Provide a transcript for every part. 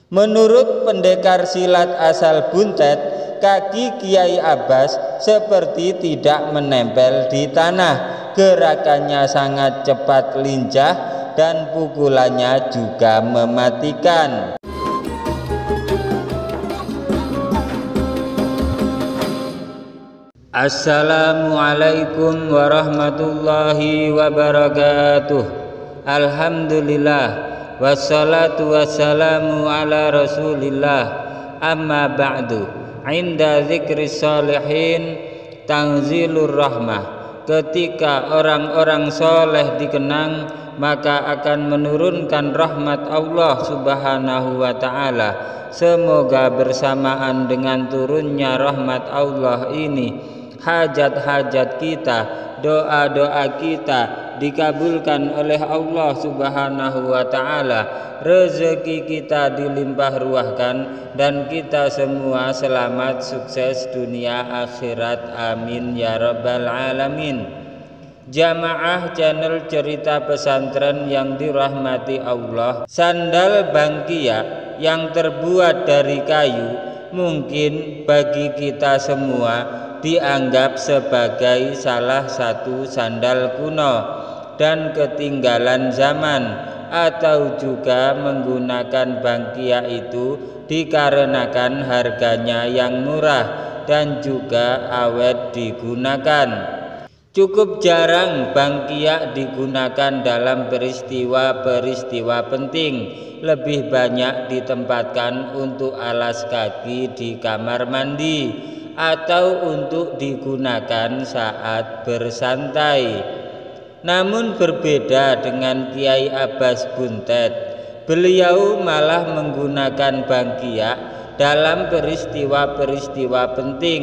Menurut pendekar silat asal Buntet, kaki Kiai Abbas seperti tidak menempel di tanah. Gerakannya sangat cepat lincah dan pukulannya juga mematikan. Assalamualaikum warahmatullahi wabarakatuh. Alhamdulillah, wassalatu wassalamu ala rasulillah. Amma ba'du. Inda zikri salihin tanzilur rahmah. Ketika orang-orang soleh dikenang, maka akan menurunkan rahmat Allah subhanahu wa ta'ala. Semoga bersamaan dengan turunnya rahmat Allah ini, hajat-hajat kita, doa-doa kita dikabulkan oleh Allah subhanahu wa ta'ala, rezeki kita dilimpah ruahkan, dan kita semua selamat sukses dunia akhirat, amin ya rabbal alamin. Jamaah channel cerita pesantren yang dirahmati Allah, sandal Bangkia yang terbuat dari kayu mungkin bagi kita semua dianggap sebagai salah satu sandal kuno dan ketinggalan zaman, atau juga menggunakan Bangkia itu dikarenakan harganya yang murah dan juga awet digunakan. Cukup jarang Bangkia digunakan dalam peristiwa-peristiwa penting, lebih banyak ditempatkan untuk alas kaki di kamar mandi atau untuk digunakan saat bersantai. Namun berbeda dengan Kiai Abbas Buntet, beliau malah menggunakan Bangkia dalam peristiwa-peristiwa penting.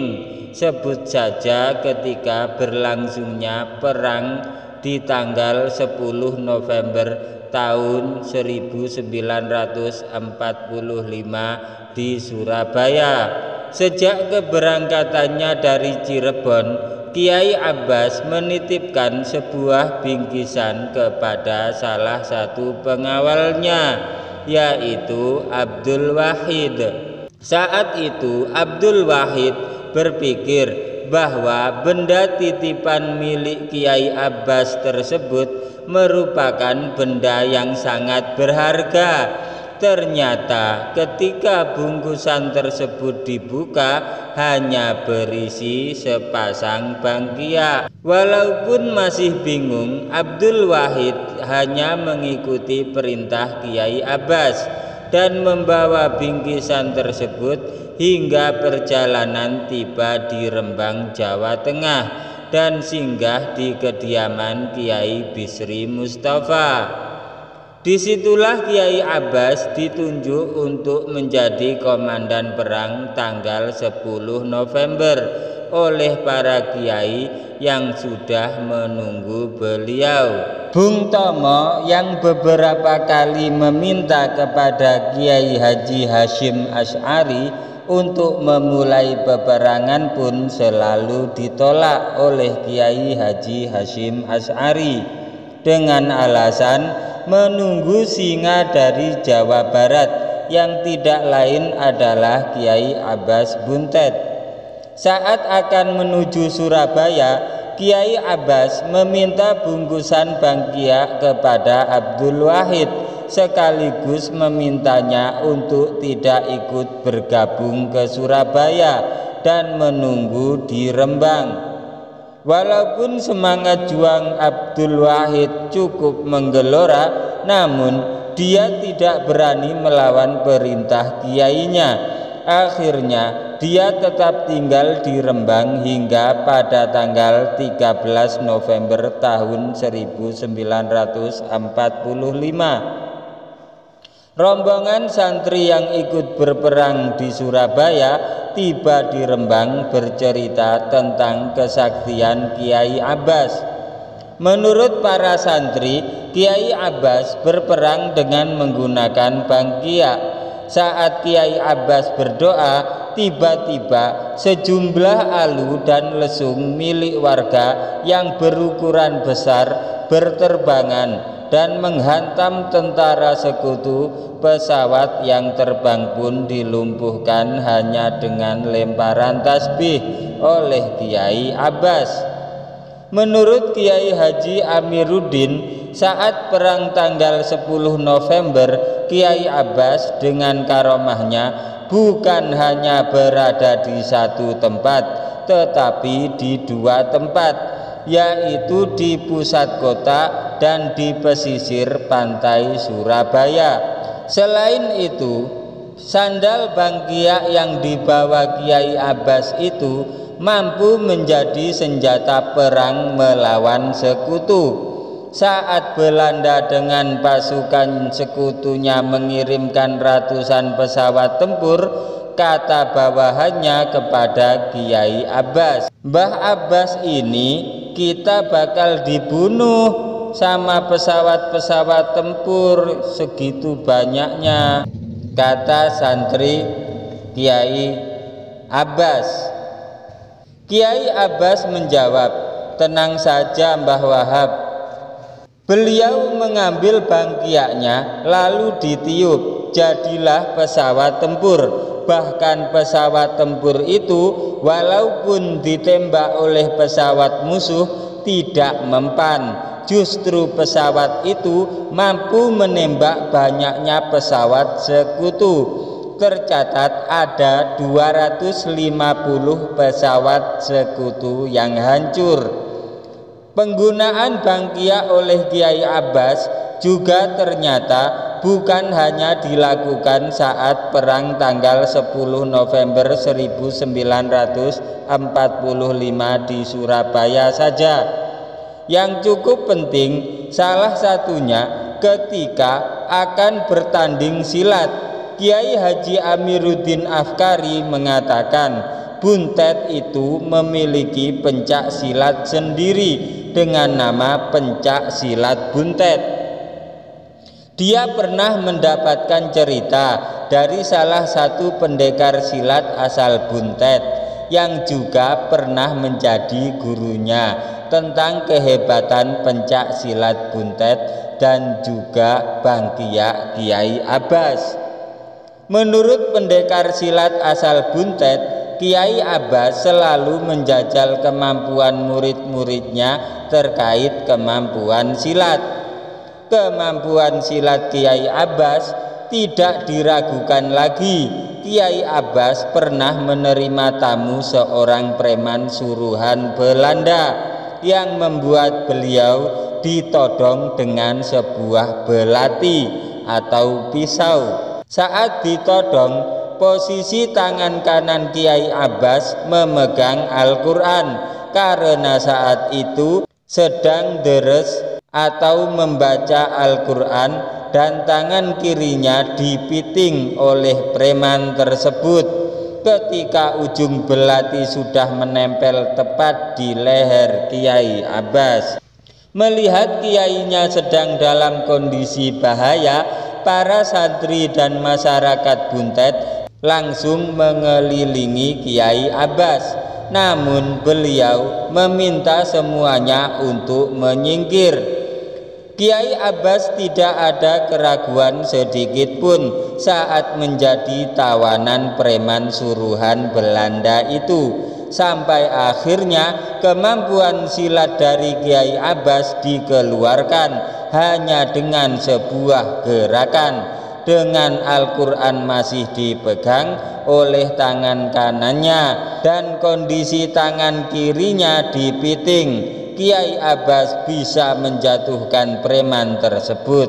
Sebut saja ketika berlangsungnya perang di tanggal 10 November tahun 1945 di Surabaya. Sejak keberangkatannya dari Cirebon, Kiai Abbas menitipkan sebuah bingkisan kepada salah satu pengawalnya, yaitu Abdul Wahid. Saat itu Abdul Wahid berpikir bahwa benda titipan milik Kiai Abbas tersebut merupakan benda yang sangat berharga. Ternyata ketika bungkusan tersebut dibuka, hanya berisi sepasang Bangkia. Walaupun masih bingung, Abdul Wahid hanya mengikuti perintah Kiai Abbas dan membawa bingkisan tersebut hingga perjalanan tiba di Rembang, Jawa Tengah, dan singgah di kediaman Kiai Bisri Mustafa. Disitulah Kiai Abbas ditunjuk untuk menjadi komandan perang tanggal 10 November oleh para kiai yang sudah menunggu beliau. Bung Tomo yang beberapa kali meminta kepada Kiai Haji Hasyim Asy'ari untuk memulai peperangan pun selalu ditolak oleh Kiai Haji Hasyim Asy'ari dengan alasan menunggu singa dari Jawa Barat yang tidak lain adalah Kiai Abbas Buntet. Saat akan menuju Surabaya, Kiai Abbas meminta bungkusan Bangkia kepada Abdul Wahid, sekaligus memintanya untuk tidak ikut bergabung ke Surabaya dan menunggu di Rembang. Walaupun semangat juang Abdul Wahid cukup menggelora, namun dia tidak berani melawan perintah kiainya. Akhirnya dia tetap tinggal di Rembang hingga pada tanggal 13 November tahun 1945. Rombongan santri yang ikut berperang di Surabaya tiba di Rembang bercerita tentang kesaktian Kiai Abbas. Menurut para santri, Kiai Abbas berperang dengan menggunakan Bangkia. Saat Kiai Abbas berdoa, tiba-tiba sejumlah alu dan lesung milik warga yang berukuran besar berterbangan dan menghantam tentara sekutu. Pesawat yang terbang pun dilumpuhkan hanya dengan lemparan tasbih oleh Kiai Abbas. Menurut Kiai Haji Amiruddin, saat perang tanggal 10 November, Kiai Abbas dengan karomahnya bukan hanya berada di satu tempat, tetapi di dua tempat, yaitu di pusat kota dan di pesisir pantai Surabaya. Selain itu, sandal bangkia yang dibawa Kiai Abbas itu mampu menjadi senjata perang melawan sekutu. Saat Belanda dengan pasukan sekutunya mengirimkan ratusan pesawat tempur, kata bawahannya kepada Kiai Abbas, "Mbah Abbas ini kita bakal dibunuh sama pesawat-pesawat tempur segitu banyaknya," kata santri Kiai Abbas. Kiai Abbas menjawab, "Tenang saja Mbah Wahab." Beliau mengambil bangkiaknya lalu ditiup, jadilah pesawat tempur. Bahkan pesawat tempur itu walaupun ditembak oleh pesawat musuh tidak mempan. Justru pesawat itu mampu menembak banyaknya pesawat sekutu. Tercatat ada 250 pesawat sekutu yang hancur. Penggunaan bangkia oleh Kiai Abbas juga ternyata bukan hanya dilakukan saat perang tanggal 10 November 1945 di Surabaya saja. Yang cukup penting salah satunya ketika akan bertanding silat. Kiai Haji Amiruddin Afkari mengatakan buntet itu memiliki pencak silat sendiri dengan nama pencak silat buntet. Dia pernah mendapatkan cerita dari salah satu pendekar silat asal Buntet yang juga pernah menjadi gurunya tentang kehebatan pencak silat buntet dan juga bangkia Kiai Abbas. Menurut pendekar silat asal Buntet, Kiai Abbas selalu menjajal kemampuan murid-muridnya terkait kemampuan silat. Kemampuan silat Kiai Abbas tidak diragukan lagi. Kiai Abbas pernah menerima tamu seorang preman suruhan Belanda yang membuat beliau ditodong dengan sebuah belati atau pisau. Saat ditodong, posisi tangan kanan Kiai Abbas memegang Al-Quran karena saat itu sedang deres atau membaca Al-Quran, dan tangan kirinya dipiting oleh preman tersebut. Ketika ujung belati sudah menempel tepat di leher Kiai Abbas, melihat kiainya sedang dalam kondisi bahaya, para santri dan masyarakat Buntet langsung mengelilingi Kiai Abbas. Namun beliau meminta semuanya untuk menyingkir. Kiai Abbas tidak ada keraguan sedikit pun saat menjadi tawanan preman suruhan Belanda itu. Sampai akhirnya kemampuan silat dari Kiai Abbas dikeluarkan hanya dengan sebuah gerakan. Dengan Al-Quran masih dipegang oleh tangan kanannya dan kondisi tangan kirinya dipiting, Kiai Abbas bisa menjatuhkan preman tersebut.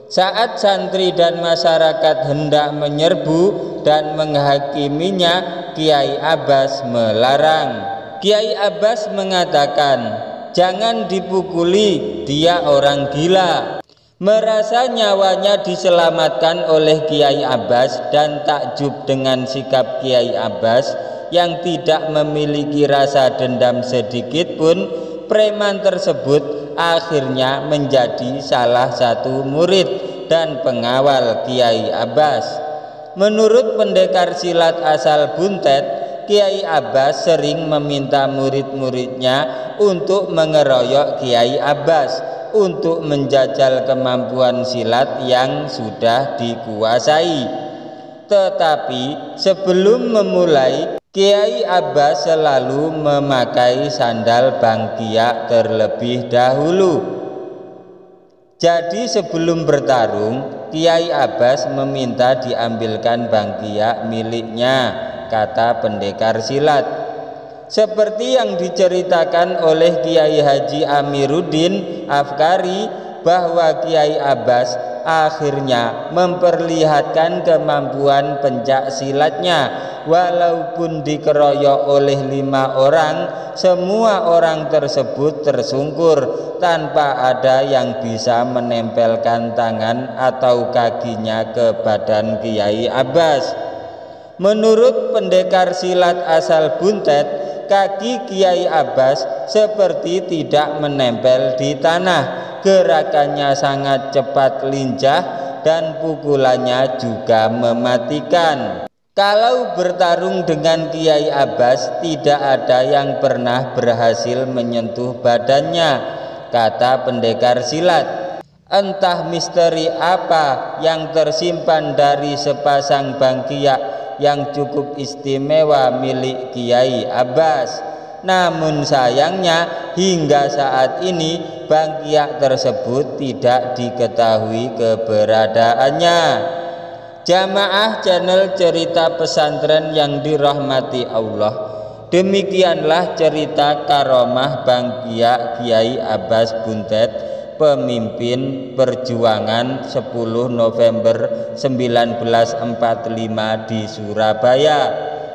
Saat santri dan masyarakat hendak menyerbu dan menghakiminya, Kiai Abbas melarang. Kiai Abbas mengatakan, "Jangan dipukuli, dia orang gila." Merasa nyawanya diselamatkan oleh Kiai Abbas dan takjub dengan sikap Kiai Abbas yang tidak memiliki rasa dendam sedikit pun, preman tersebut akhirnya menjadi salah satu murid dan pengawal Kiai Abbas. Menurut pendekar silat asal Buntet, Kiai Abbas sering meminta murid-muridnya untuk mengeroyok Kiai Abbas untuk menjajal kemampuan silat yang sudah dikuasai. Tetapi sebelum memulai, Kiai Abbas selalu memakai sandal Bangkia terlebih dahulu. Jadi sebelum bertarung, Kiai Abbas meminta diambilkan Bangkia miliknya, kata pendekar silat. Seperti yang diceritakan oleh Kiai Haji Amiruddin Afkari bahwa Kiai Abbas akhirnya memperlihatkan kemampuan pencak silatnya. Walaupun dikeroyok oleh 5 orang, semua orang tersebut tersungkur tanpa ada yang bisa menempelkan tangan atau kakinya ke badan Kiai Abbas. Menurut pendekar silat asal Buntet, kaki Kiai Abbas seperti tidak menempel di tanah. Gerakannya sangat cepat, lincah, dan pukulannya juga mematikan. Kalau bertarung dengan Kiai Abbas, tidak ada yang pernah berhasil menyentuh badannya, kata pendekar silat. Entah misteri apa yang tersimpan dari sepasang Bangkia yang cukup istimewa milik Kiai Abbas. Namun sayangnya hingga saat ini Bangkia tersebut tidak diketahui keberadaannya. Jamaah channel Cerita Pesantren yang dirahmati Allah, demikianlah cerita karomah Bangkia Kiai Abbas Buntet, pemimpin perjuangan 10 November 1945 di Surabaya.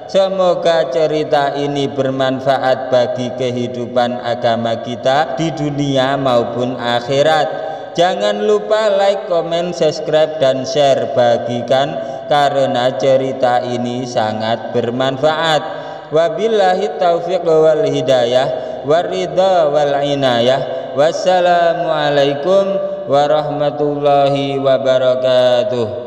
Semoga cerita ini bermanfaat bagi kehidupan agama kita di dunia maupun akhirat. Jangan lupa like, komen, subscribe, dan share, bagikan karena cerita ini sangat bermanfaat. Wabillahi taufiq wal hidayah waridha wal inayah. Wassalamualaikum warahmatullahi wabarakatuh.